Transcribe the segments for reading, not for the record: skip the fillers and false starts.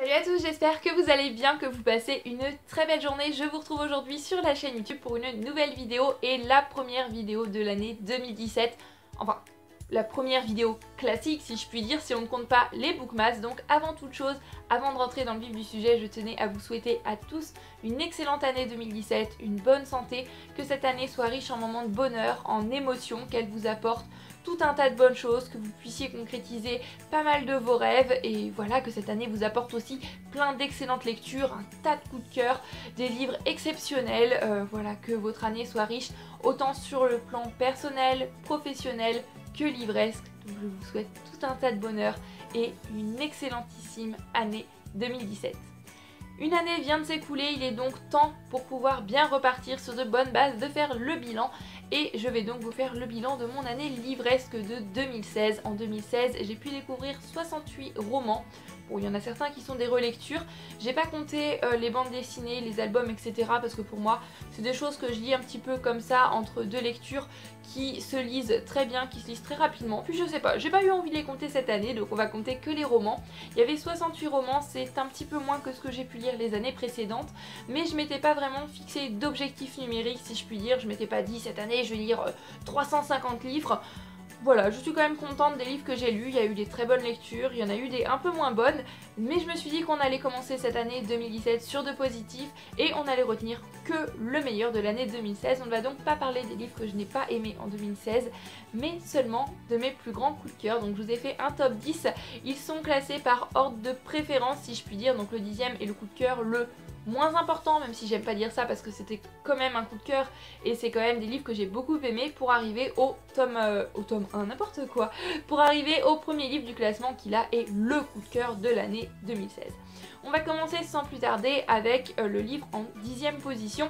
Salut à tous, j'espère que vous allez bien, que vous passez une très belle journée. Je vous retrouve aujourd'hui sur la chaîne YouTube pour une nouvelle vidéo et la première vidéo de l'année 2017. Enfin, la première vidéo classique si je puis dire, si on ne compte pas les bookmas. Donc avant toute chose, avant de rentrer dans le vif du sujet, je tenais à vous souhaiter à tous une excellente année 2017, une bonne santé, que cette année soit riche en moments de bonheur, en émotions, qu'elle vous apporte tout un tas de bonnes choses, que vous puissiez concrétiser pas mal de vos rêves et voilà, que cette année vous apporte aussi plein d'excellentes lectures, un tas de coups de cœur, des livres exceptionnels, voilà, que votre année soit riche autant sur le plan personnel, professionnel que livresque. Donc je vous souhaite tout un tas de bonheur et une excellentissime année 2017. Une année vient de s'écouler, il est donc temps pour pouvoir bien repartir sur de bonnes bases, de faire le bilan. Et je vais donc vous faire le bilan de mon année livresque de 2016. En 2016, j'ai pu découvrir 68 romans. Bon, il y en a certains qui sont des relectures. J'ai pas compté les bandes dessinées, les albums, etc. parce que pour moi, c'est des choses que je lis un petit peu comme ça, entre deux lectures qui se lisent très bien, qui se lisent très rapidement. Puis je sais pas, j'ai pas eu envie de les compter cette année, donc on va compter que les romans. Il y avait 68 romans, c'est un petit peu moins que ce que j'ai pu lire les années précédentes, mais je m'étais pas vraiment fixé d'objectif numérique, si je puis dire. Je m'étais pas dit cette année je vais lire 350 livres. Voilà, je suis quand même contente des livres que j'ai lus, il y a eu des très bonnes lectures, il y en a eu des un peu moins bonnes, mais je me suis dit qu'on allait commencer cette année 2017 sur de positif et on allait retenir que le meilleur de l'année 2016. On ne va donc pas parler des livres que je n'ai pas aimés en 2016, mais seulement de mes plus grands coups de cœur. Donc je vous ai fait un top 10, ils sont classés par ordre de préférence si je puis dire, donc le 10e est le coup de cœur le moins important, même si j'aime pas dire ça parce que c'était quand même un coup de cœur et c'est quand même des livres que j'ai beaucoup aimés, pour arriver au tome 1, n'importe quoi, pour arriver au premier livre du classement qui là est le coup de cœur de l'année 2016. On va commencer sans plus tarder avec le livre en 10e position.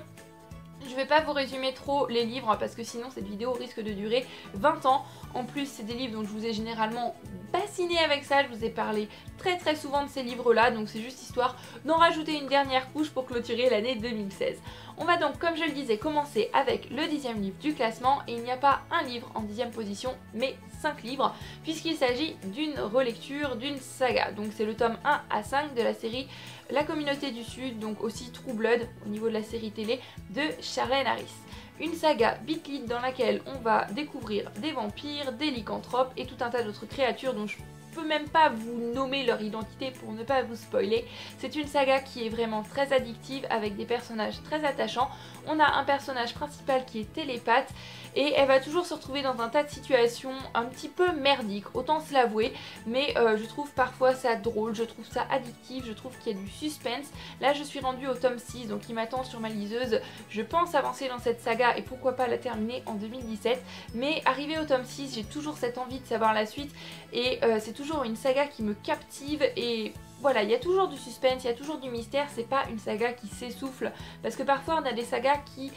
Je vais pas vous résumer trop les livres parce que sinon cette vidéo risque de durer 20 ans. En plus c'est des livres dont je vous ai généralement bassiné avec ça, je vous ai parlé très souvent de ces livres là, donc c'est juste histoire d'en rajouter une dernière couche pour clôturer l'année 2016. On va donc, comme je le disais, commencer avec le 10e livre du classement et il n'y a pas un livre en 10e position mais 5 livres puisqu'il s'agit d'une relecture d'une saga. Donc c'est le tome 1 à 5 de la série La Communauté du Sud, donc aussi True Blood au niveau de la série télé de Charlene Harris. Une saga Beat-Lit dans laquelle on va découvrir des vampires, des lycanthropes et tout un tas d'autres créatures dont je peux même pas vous nommer leur identité pour ne pas vous spoiler. C'est une saga qui est vraiment très addictive avec des personnages très attachants. On a un personnage principal qui est télépathe et elle va toujours se retrouver dans un tas de situations un petit peu merdiques, autant se l'avouer, mais je trouve parfois ça drôle, je trouve ça addictif, je trouve qu'il y a du suspense. Là je suis rendue au tome 6, donc il m'attend sur ma liseuse. Je pense avancer dans cette saga et pourquoi pas la terminer en 2017, mais arrivé au tome 6, j'ai toujours cette envie de savoir la suite et c'est toujours une saga qui me captive et voilà, il y a toujours du suspense, il y a toujours du mystère, c'est pas une saga qui s'essouffle parce que parfois on a des sagas qui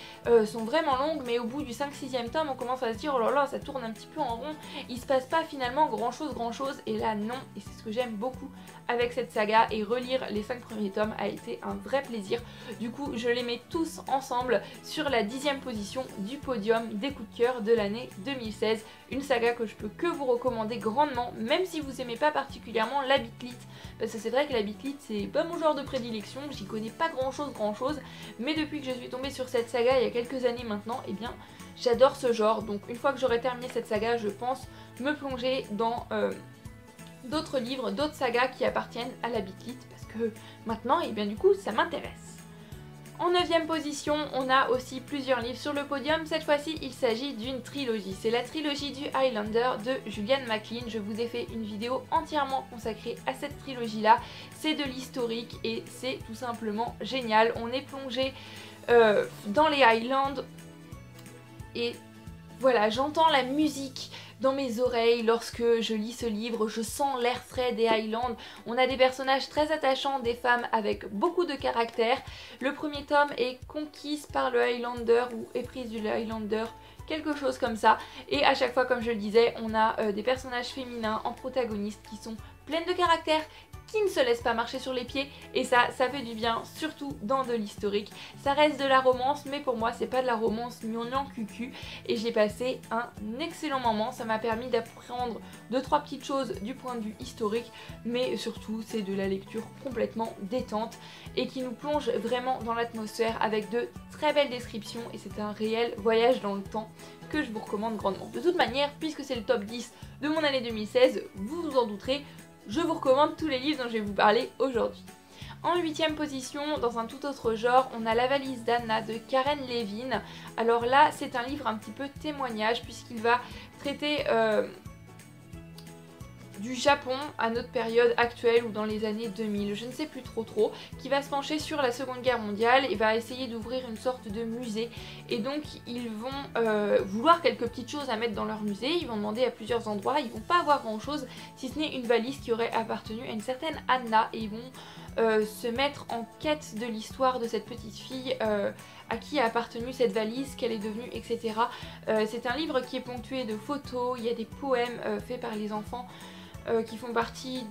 sont vraiment longues mais au bout du 5-6e tome on commence à se dire oh là là ça tourne un petit peu en rond, il se passe pas finalement grand chose et là non, et c'est ce que j'aime beaucoup avec cette saga et relire les 5 premiers tomes a été un vrai plaisir. Du coup je les mets tous ensemble sur la 10e position du podium des coups de cœur de l'année 2016, une saga que je peux que vous recommander grandement même si vous aimez pas particulièrement la Beat-Lit, parce que c'est vrai que la Beat-Lit c'est pas mon genre de prédilection, j'y connais pas grand chose, mais depuis que je suis tombée sur cette saga il y a quelques années maintenant, et eh bien j'adore ce genre. Donc une fois que j'aurai terminé cette saga, je pense me plonger dans d'autres livres, d'autres sagas qui appartiennent à la Beat-Lit parce que maintenant, et eh bien du coup ça m'intéresse. En 9e position, on a aussi plusieurs livres sur le podium. Cette fois-ci, il s'agit d'une trilogie. C'est la trilogie du Highlander de Julian McLean. Je vous ai fait une vidéo entièrement consacrée à cette trilogie-là. C'est de l'historique et c'est tout simplement génial. On est plongé dans les Highlands et voilà, j'entends la musique dans mes oreilles lorsque je lis ce livre, je sens l'air frais des Highlands. On a des personnages très attachants, des femmes avec beaucoup de caractère. Le premier tome est conquise par le Highlander ou éprise du Highlander, quelque chose comme ça. Et à chaque fois, comme je le disais, on a des personnages féminins en protagonistes qui sont pleines de caractère, qui ne se laisse pas marcher sur les pieds, et ça fait du bien, surtout dans de l'historique. Ça reste de la romance, mais pour moi c'est pas de la romance gnangnan cucu, et j'ai passé un excellent moment. Ça m'a permis d'apprendre 2-3 petites choses du point de vue historique, mais surtout c'est de la lecture complètement détente et qui nous plonge vraiment dans l'atmosphère avec de très belles descriptions, et c'est un réel voyage dans le temps que je vous recommande grandement. De toute manière, puisque c'est le top 10 de mon année 2016, vous vous en douterez, je vous recommande tous les livres dont je vais vous parler aujourd'hui. En 8ème position, dans un tout autre genre, on a La valise d'Anna de Karen Levin. Alors là, c'est un livre un petit peu témoignage puisqu'il va traiter du Japon à notre période actuelle ou dans les années 2000, je ne sais plus trop, qui va se pencher sur la Seconde Guerre mondiale et va essayer d'ouvrir une sorte de musée. Et donc ils vont vouloir quelques petites choses à mettre dans leur musée, ils vont demander à plusieurs endroits, ils vont pas avoir grand chose si ce n'est une valise qui aurait appartenu à une certaine Anna, et ils vont se mettre en quête de l'histoire de cette petite fille, à qui a appartenu cette valise, qu'elle est devenue, etc. C'est un livre qui est ponctué de photos, il y a des poèmes faits par les enfants qui font partie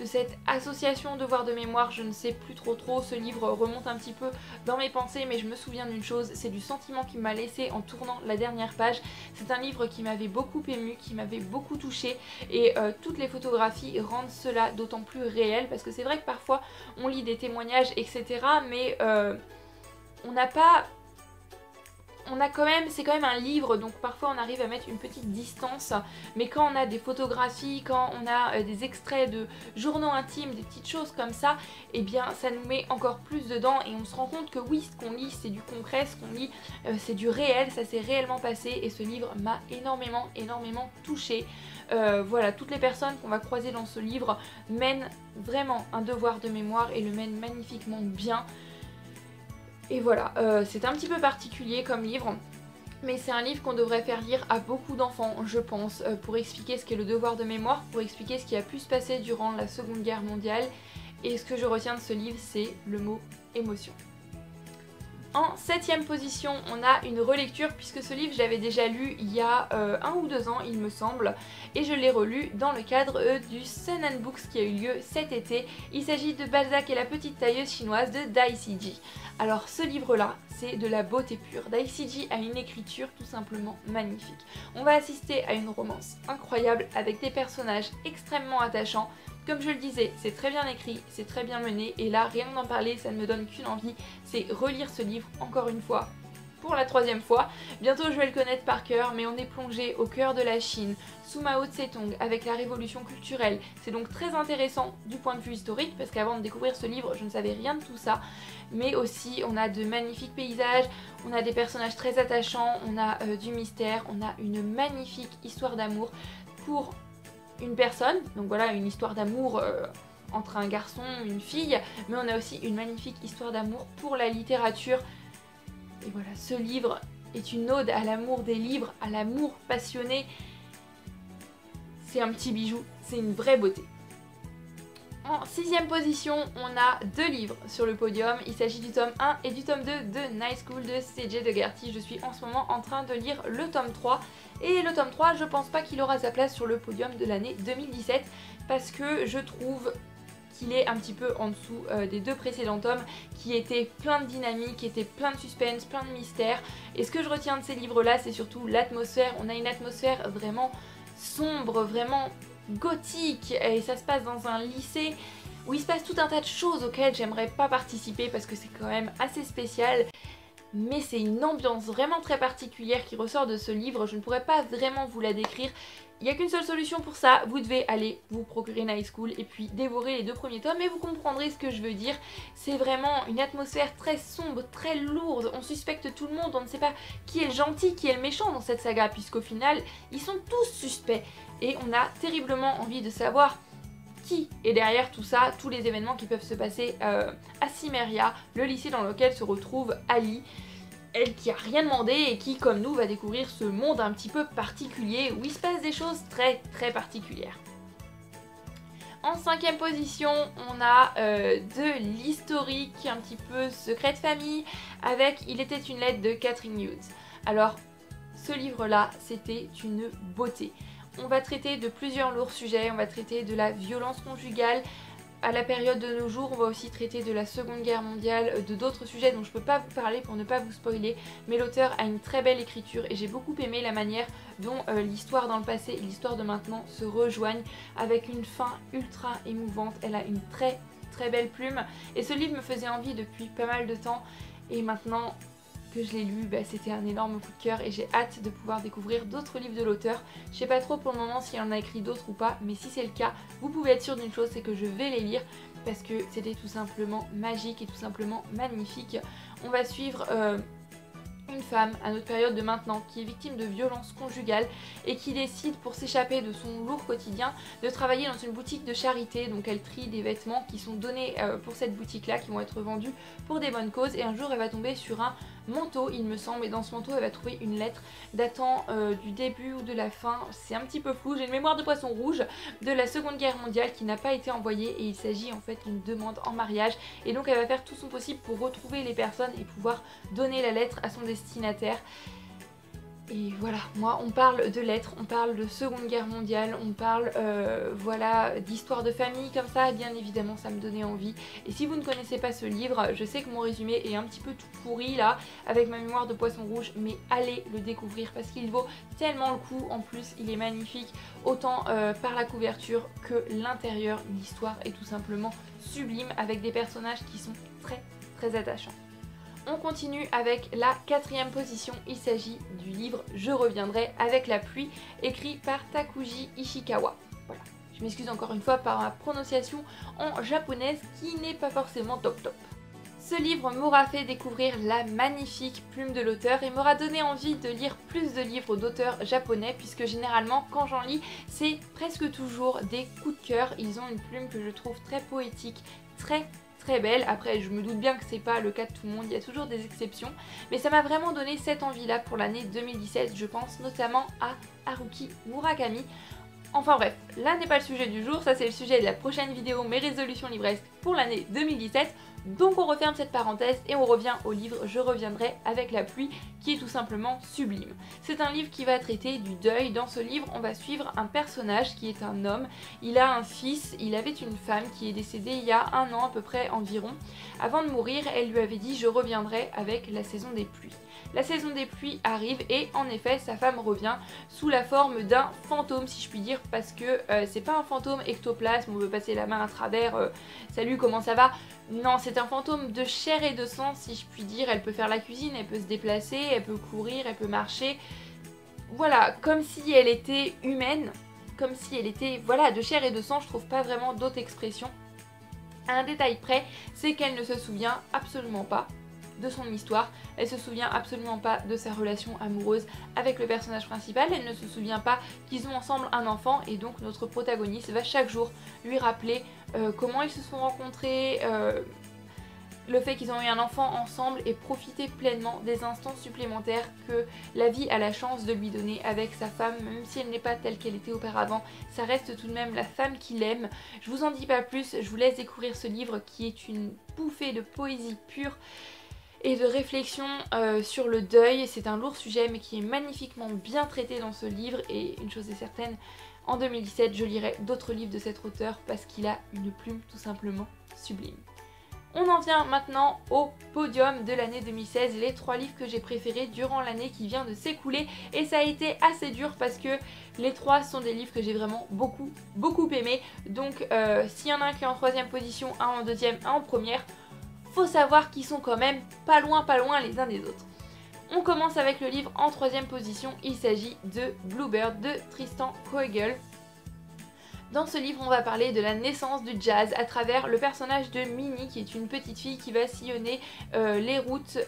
de cette association Devoir de mémoire, je ne sais plus trop. Ce livre remonte un petit peu dans mes pensées, mais je me souviens d'une chose, c'est du sentiment qu'il m'a laissé en tournant la dernière page. C'est un livre qui m'avait beaucoup ému, qui m'avait beaucoup touchée, et toutes les photographies rendent cela d'autant plus réel, parce que c'est vrai que parfois on lit des témoignages, etc., mais on n'a pas... c'est quand même un livre, donc parfois on arrive à mettre une petite distance, mais quand on a des photographies, quand on a des extraits de journaux intimes, des petites choses comme ça, eh bien ça nous met encore plus dedans, et on se rend compte que oui, ce qu'on lit c'est du concret, ce qu'on lit c'est du réel, ça s'est réellement passé, et ce livre m'a énormément touchée. Voilà, toutes les personnes qu'on va croiser dans ce livre mènent vraiment un devoir de mémoire et le mènent magnifiquement bien. Et voilà, c'est un petit peu particulier comme livre, mais c'est un livre qu'on devrait faire lire à beaucoup d'enfants, je pense, pour expliquer ce qu'est le devoir de mémoire, pour expliquer ce qui a pu se passer durant la Seconde Guerre mondiale. Et ce que je retiens de ce livre, c'est le mot émotion. En 7ème position, on a une relecture, puisque ce livre je l'avais déjà lu il y a 1 ou 2 ans il me semble, et je l'ai relu dans le cadre du Sun & Books qui a eu lieu cet été. Il s'agit de Balzac et la petite tailleuse chinoise de Dai Sijie. Alors ce livre là, c'est de la beauté pure. Dai Sijie a une écriture tout simplement magnifique. On va assister à une romance incroyable avec des personnages extrêmement attachants. Comme je le disais, c'est très bien écrit, c'est très bien mené, et là, rien que d'en parler, ça ne me donne qu'une envie, c'est relire ce livre encore une fois, pour la 3e fois. Bientôt je vais le connaître par cœur, mais on est plongé au cœur de la Chine, sous Mao Tse-tung, avec la révolution culturelle. C'est donc très intéressant du point de vue historique, parce qu'avant de découvrir ce livre, je ne savais rien de tout ça, mais aussi on a de magnifiques paysages, on a des personnages très attachants, on a du mystère, on a une magnifique histoire d'amour pour une personne, donc voilà, une histoire d'amour entre un garçon et une fille, mais on a aussi une magnifique histoire d'amour pour la littérature. Et voilà, ce livre est une ode à l'amour des livres, à l'amour passionné. C'est un petit bijou, c'est une vraie beauté. En 6ème position, on a 2 livres sur le podium. Il s'agit du tome 1 et du tome 2 de Night School de C.J. Dougherty. Je suis en ce moment en train de lire le tome 3. Et le tome 3, je pense pas qu'il aura sa place sur le podium de l'année 2017, parce que je trouve qu'il est un petit peu en dessous des 2 précédents tomes, qui étaient plein de dynamique, qui étaient plein de suspense, plein de mystère. Et ce que je retiens de ces livres-là, c'est surtout l'atmosphère. On a une atmosphère vraiment sombre, vraiment gothique, et ça se passe dans un lycée où il se passe tout un tas de choses auxquelles j'aimerais pas participer parce que c'est quand même assez spécial, mais c'est une ambiance vraiment très particulière qui ressort de ce livre. Je ne pourrais pas vraiment vous la décrire. Il n'y a qu'une seule solution pour ça, vous devez aller vous procurer Night School et puis dévorer les 2 premiers tomes, et vous comprendrez ce que je veux dire. C'est vraiment une atmosphère très sombre, très lourde, on suspecte tout le monde, on ne sait pas qui est le gentil, qui est le méchant dans cette saga, puisqu'au final, ils sont tous suspects. Et on a terriblement envie de savoir qui est derrière tout ça, tous les événements qui peuvent se passer à Cimmeria, le lycée dans lequel se retrouve Ali. Elle qui a rien demandé et qui, comme nous, va découvrir ce monde un petit peu particulier où il se passe des choses très particulières. En 5ème position, on a de l'historique, un petit peu secret de famille, avec Il était une lettre de Catherine Hughes. Alors, ce livre-là, c'était une beauté. On va traiter de plusieurs lourds sujets, on va traiter de la violence conjugale, à la période de nos jours. On va aussi traiter de la Seconde Guerre mondiale, de d'autres sujets dont je peux pas vous parler pour ne pas vous spoiler, mais l'auteur a une très belle écriture et j'ai beaucoup aimé la manière dont l'histoire dans le passé et l'histoire de maintenant se rejoignent avec une fin ultra émouvante. Elle a une très belle plume et ce livre me faisait envie depuis pas mal de temps et maintenant que je l'ai lu, c'était un énorme coup de cœur et j'ai hâte de pouvoir découvrir d'autres livres de l'auteur. Je sais pas trop pour le moment s'il en a écrit d'autres ou pas, mais si c'est le cas, vous pouvez être sûr d'une chose, c'est que je vais les lire parce que c'était tout simplement magique et tout simplement magnifique. On va suivre une femme à notre période de maintenant qui est victime de violences conjugales et qui décide pour s'échapper de son lourd quotidien de travailler dans une boutique de charité. Donc elle trie des vêtements qui sont donnés pour cette boutique là, qui vont être vendus pour des bonnes causes, et un jour elle va tomber sur un manteau il me semble, et dans ce manteau elle va trouver une lettre datant du début ou de la fin, c'est un petit peu flou, j'ai une mémoire de poisson rouge, de la Seconde Guerre mondiale qui n'a pas été envoyée, et il s'agit en fait d'une demande en mariage, et donc elle va faire tout son possible pour retrouver les personnes et pouvoir donner la lettre à son destinataire. Et voilà, moi on parle de lettres, on parle de Seconde Guerre mondiale, on parle voilà, d'histoire de famille comme ça, et bien évidemment ça me donnait envie. Et si vous ne connaissez pas ce livre, je sais que mon résumé est un petit peu tout pourri là, avec ma mémoire de poisson rouge, mais allez le découvrir parce qu'il vaut tellement le coup. En plus il est magnifique, autant par la couverture que l'intérieur. L'histoire est tout simplement sublime avec des personnages qui sont très attachants. On continue avec la 4e position, il s'agit du livre Je reviendrai avec la pluie, écrit par Takuji Ishikawa. Voilà, je m'excuse encore une fois par ma prononciation en japonaise qui n'est pas forcément top. Ce livre m'aura fait découvrir la magnifique plume de l'auteur et m'aura donné envie de lire plus de livres d'auteurs japonais, puisque généralement quand j'en lis c'est presque toujours des coups de cœur. Ils ont une plume que je trouve très poétique, très belle. Après je me doute bien que c'est pas le cas de tout le monde, il y a toujours des exceptions, mais ça m'a vraiment donné cette envie là pour l'année 2017. Je pense notamment à Haruki Murakami. Enfin bref, là n'est pas le sujet du jour, ça c'est le sujet de la prochaine vidéo, mes résolutions livresques pour l'année 2017. Donc on referme cette parenthèse et on revient au livre Je reviendrai avec la pluie, qui est tout simplement sublime. C'est un livre qui va traiter du deuil. Dans ce livre on va suivre un personnage qui est un homme, il a un fils, il avait une femme qui est décédée il y a 1 an à peu près environ. Avant de mourir elle lui avait dit je reviendrai avec la saison des pluies. La saison des pluies arrive et en effet sa femme revient sous la forme d'un fantôme, si je puis dire, parce que c'est pas un fantôme ectoplasme, on veut passer la main à travers, salut comment ça va. Non, c'est un fantôme de chair et de sang, si je puis dire. Elle peut faire la cuisine, elle peut se déplacer, elle peut courir, elle peut marcher. Voilà, comme si elle était humaine, comme si elle était, voilà, de chair et de sang. Je trouve pas vraiment d'autre expression. À un détail près, c'est qu'elle ne se souvient absolument pas de son histoire, elle se souvient absolument pas de sa relation amoureuse avec le personnage principal, elle ne se souvient pas qu'ils ont ensemble un enfant, et donc notre protagoniste va chaque jour lui rappeler comment ils se sont rencontrés, le fait qu'ils ont eu un enfant ensemble, et profiter pleinement des instants supplémentaires que la vie a la chance de lui donner avec sa femme. Même si elle n'est pas telle qu'elle était auparavant, ça reste tout de même la femme qu'il aime. Je vous en dis pas plus, je vous laisse découvrir ce livre qui est une bouffée de poésie pure et de réflexion sur le deuil. C'est un lourd sujet mais qui est magnifiquement bien traité dans ce livre, et une chose est certaine, en 2017 je lirai d'autres livres de cet auteur parce qu'il a une plume tout simplement sublime. On en vient maintenant au podium de l'année 2016, les 3 livres que j'ai préférés durant l'année qui vient de s'écouler, et ça a été assez dur parce que les 3 sont des livres que j'ai vraiment beaucoup aimés. Donc s'il y en a un qui est en 3e position, un en 2e, un en 1re, faut savoir qu'ils sont quand même pas loin les uns des autres. On commence avec le livre en 3e position, il s'agit de Bluebird de Tristan Coegal. Dans ce livre on va parler de la naissance du jazz à travers le personnage de Minnie, qui est une petite fille qui va sillonner les routes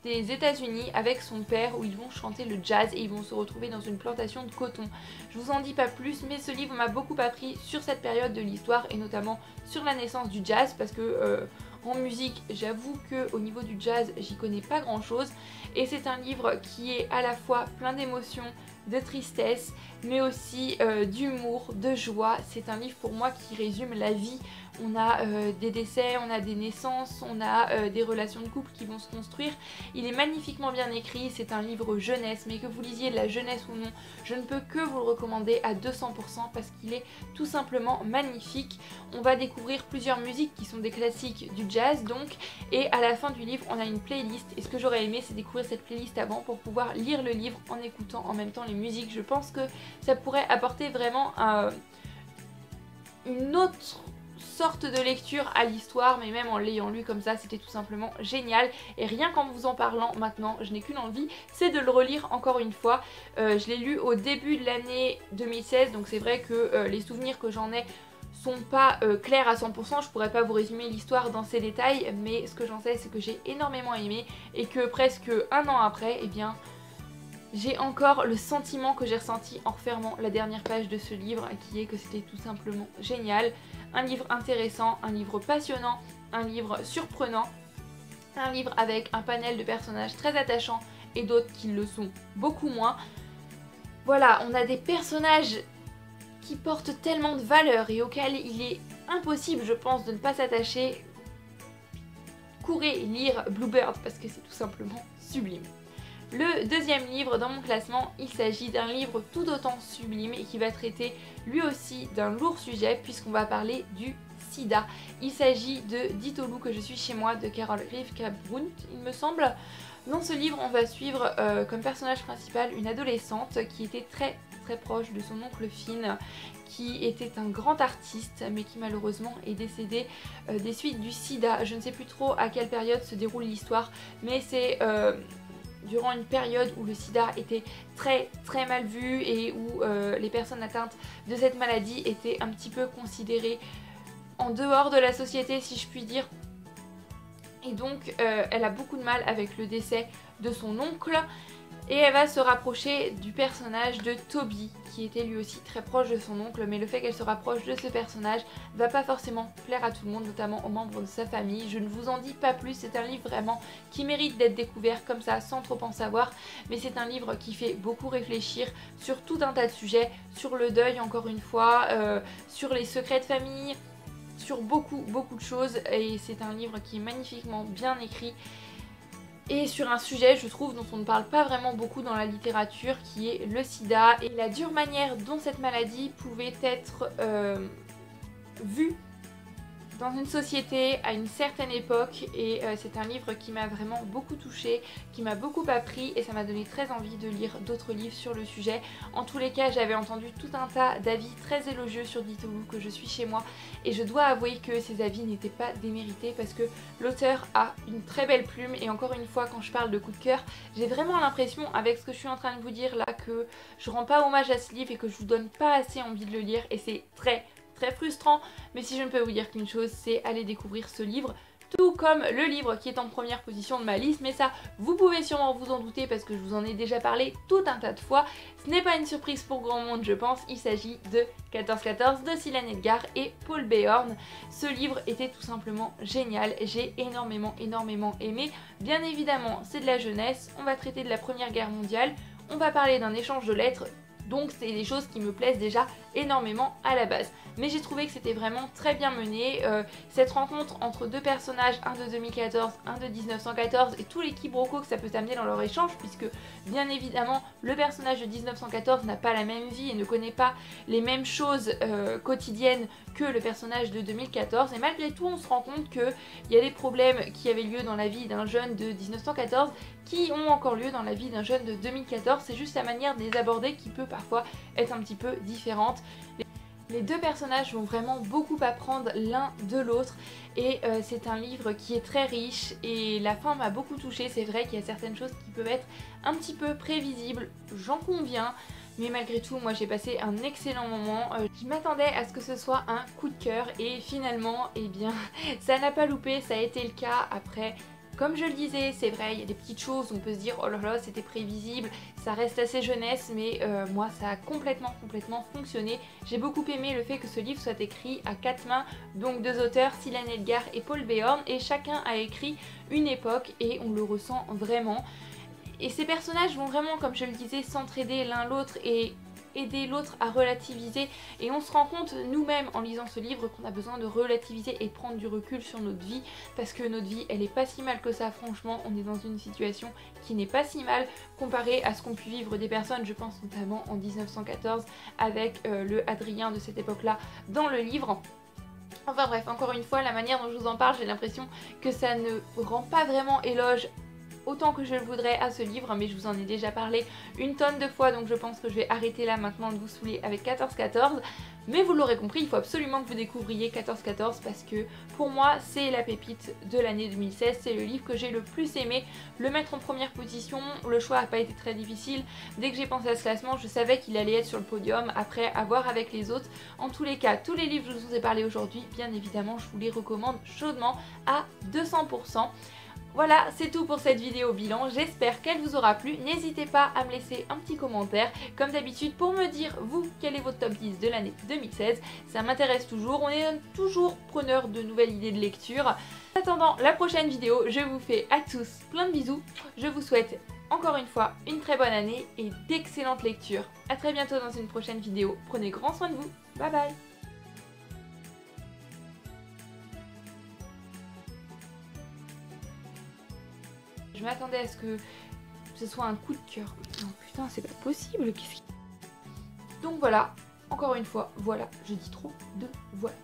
des États-Unis avec son père, où ils vont chanter le jazz et ils vont se retrouver dans une plantation de coton. Je vous en dis pas plus, mais ce livre m'a beaucoup appris sur cette période de l'histoire et notamment sur la naissance du jazz, parce que en musique j'avoue que au niveau du jazz j'y connais pas grand chose, et c'est un livre qui est à la fois plein d'émotions, de tristesse, mais aussi d'humour, de joie. C'est un livre pour moi qui résume la vie. On a des décès, on a des naissances, on a des relations de couple qui vont se construire. Il est magnifiquement bien écrit, c'est un livre jeunesse, mais que vous lisiez de la jeunesse ou non, je ne peux que vous le recommander à 200% parce qu'il est tout simplement magnifique. On va découvrir plusieurs musiques qui sont des classiques du jazz donc, et à la fin du livre on a une playlist, et ce que j'aurais aimé c'est découvrir cette playlist avant pour pouvoir lire le livre en écoutant en même temps les musiques. Je pense que ça pourrait apporter vraiment une autre sorte de lecture à l'histoire, mais même en l'ayant lu comme ça c'était tout simplement génial, et rien qu'en vous en parlant maintenant je n'ai qu'une envie, c'est de le relire encore une fois. Je l'ai lu au début de l'année 2016 donc c'est vrai que les souvenirs que j'en ai sont pas clairs à 100%, je pourrais pas vous résumer l'histoire dans ses détails, mais ce que j'en sais c'est que j'ai énormément aimé et que presque un an après, eh bien j'ai encore le sentiment que j'ai ressenti en refermant la dernière page de ce livre, qui est que c'était tout simplement génial. Un livre intéressant, un livre passionnant, un livre surprenant, un livre avec un panel de personnages très attachants et d'autres qui le sont beaucoup moins. Voilà, on a des personnages qui portent tellement de valeur et auxquels il est impossible, je pense, de ne pas s'attacher. Courez lire Bluebird parce que c'est tout simplement sublime. Le deuxième livre dans mon classement, il s'agit d'un livre tout autant sublime et qui va traiter lui aussi d'un lourd sujet puisqu'on va parler du sida. Il s'agit de Dites au loup que je suis chez moi de Carol Rivka Brunt, il me semble. Dans ce livre, on va suivre comme personnage principal une adolescente qui était très proche de son oncle Finn, qui était un grand artiste mais qui malheureusement est décédé des suites du sida. Je ne sais plus trop à quelle période se déroule l'histoire, mais c'est durant une période où le sida était très mal vu et où les personnes atteintes de cette maladie étaient un petit peu considérées en dehors de la société, si je puis dire. Et donc elle a beaucoup de mal avec le décès de son oncle et elle va se rapprocher du personnage de Toby qui était lui aussi très proche de son oncle, mais le fait qu'elle se rapproche de ce personnage va pas forcément plaire à tout le monde, notamment aux membres de sa famille. Je ne vous en dis pas plus, c'est un livre vraiment qui mérite d'être découvert comme ça sans trop en savoir, mais c'est un livre qui fait beaucoup réfléchir sur tout un tas de sujets, sur le deuil encore une fois, sur les secrets de famille, sur beaucoup de choses, et c'est un livre qui est magnifiquement bien écrit et sur un sujet, je trouve, dont on ne parle pas vraiment beaucoup dans la littérature, qui est le sida et la dure manière dont cette maladie pouvait être vue dans une société à une certaine époque. Et c'est un livre qui m'a vraiment beaucoup touchée, qui m'a beaucoup appris, et ça m'a donné très envie de lire d'autres livres sur le sujet. En tous les cas, j'avais entendu tout un tas d'avis très élogieux sur Dites au loup que je suis chez moi, et je dois avouer que ces avis n'étaient pas démérités parce que l'auteur a une très belle plume. Et encore une fois, quand je parle de coup de cœur, j'ai vraiment l'impression, avec ce que je suis en train de vous dire là, que je rends pas hommage à ce livre et que je vous donne pas assez envie de le lire, et c'est très frustrant. Mais si je ne peux vous dire qu'une chose, c'est aller découvrir ce livre, tout comme le livre qui est en première position de ma liste, mais ça vous pouvez sûrement vous en douter parce que je vous en ai déjà parlé tout un tas de fois. Ce n'est pas une surprise pour grand monde, je pense. Il s'agit de 1414 de Sylvain Edgar et Paul Béorn. Ce livre était tout simplement génial, j'ai énormément aimé. Bien évidemment, c'est de la jeunesse, on va traiter de la Première Guerre mondiale, on va parler d'un échange de lettres. Donc c'est des choses qui me plaisent déjà énormément à la base. Mais j'ai trouvé que c'était vraiment très bien mené. Cette rencontre entre deux personnages, un de 2014, un de 1914, et tous les quiproquos que ça peut amener dans leur échange, puisque bien évidemment le personnage de 1914 n'a pas la même vie et ne connaît pas les mêmes choses quotidiennes que le personnage de 2014. Et malgré tout on se rend compte qu'il y a des problèmes qui avaient lieu dans la vie d'un jeune de 1914 qui ont encore lieu dans la vie d'un jeune de 2014. C'est juste la manière de les aborder qui peut parfois être un petit peu différente. Les deux personnages vont vraiment beaucoup apprendre l'un de l'autre, et c'est un livre qui est très riche et la fin m'a beaucoup touchée. C'est vrai qu'il y a certaines choses qui peuvent être un petit peu prévisibles, j'en conviens, mais malgré tout moi j'ai passé un excellent moment. Je m'attendais à ce que ce soit un coup de cœur et finalement eh bien ça n'a pas loupé, ça a été le cas. Après, comme je le disais, c'est vrai, il y a des petites choses où on peut se dire oh là là c'était prévisible, ça reste assez jeunesse, mais moi ça a complètement fonctionné. J'ai beaucoup aimé le fait que ce livre soit écrit à quatre mains, donc deux auteurs, Sylvain Edgar et Paul Béorn, et chacun a écrit une époque et on le ressent vraiment. Et ces personnages vont vraiment, comme je le disais, s'entraider l'un l'autre et aider l'autre à relativiser, et on se rend compte nous-mêmes en lisant ce livre qu'on a besoin de relativiser et de prendre du recul sur notre vie, parce que notre vie elle est pas si mal que ça. Franchement, on est dans une situation qui n'est pas si mal comparée à ce qu'ont pu vivre des personnes, je pense notamment en 1914 avec le Adrien de cette époque là dans le livre. Enfin bref, encore une fois, la manière dont je vous en parle, j'ai l'impression que ça ne rend pas vraiment éloge autant que je le voudrais à ce livre, mais je vous en ai déjà parlé une tonne de fois, donc je pense que je vais arrêter là maintenant de vous saouler avec 14-14. Mais vous l'aurez compris, il faut absolument que vous découvriez 14-14 parce que pour moi c'est la pépite de l'année 2016, c'est le livre que j'ai le plus aimé. Le mettre en première position, le choix n'a pas été très difficile. Dès que j'ai pensé à ce classement, je savais qu'il allait être sur le podium, après à voir avec les autres. En tous les cas, tous les livres que je vous ai parlé aujourd'hui, bien évidemment je vous les recommande chaudement à 200%. Voilà, c'est tout pour cette vidéo bilan, j'espère qu'elle vous aura plu. N'hésitez pas à me laisser un petit commentaire, comme d'habitude, pour me dire, vous, quel est votre top 10 de l'année 2016. Ça m'intéresse toujours, on est toujours preneur de nouvelles idées de lecture. En attendant la prochaine vidéo, je vous fais à tous plein de bisous. Je vous souhaite encore une fois une très bonne année et d'excellentes lectures. A très bientôt dans une prochaine vidéo, prenez grand soin de vous, bye bye. Je m'attendais à ce que ce soit un coup de cœur. Non putain, c'est pas possible. Donc voilà, encore une fois, voilà, je dis trop de voilà.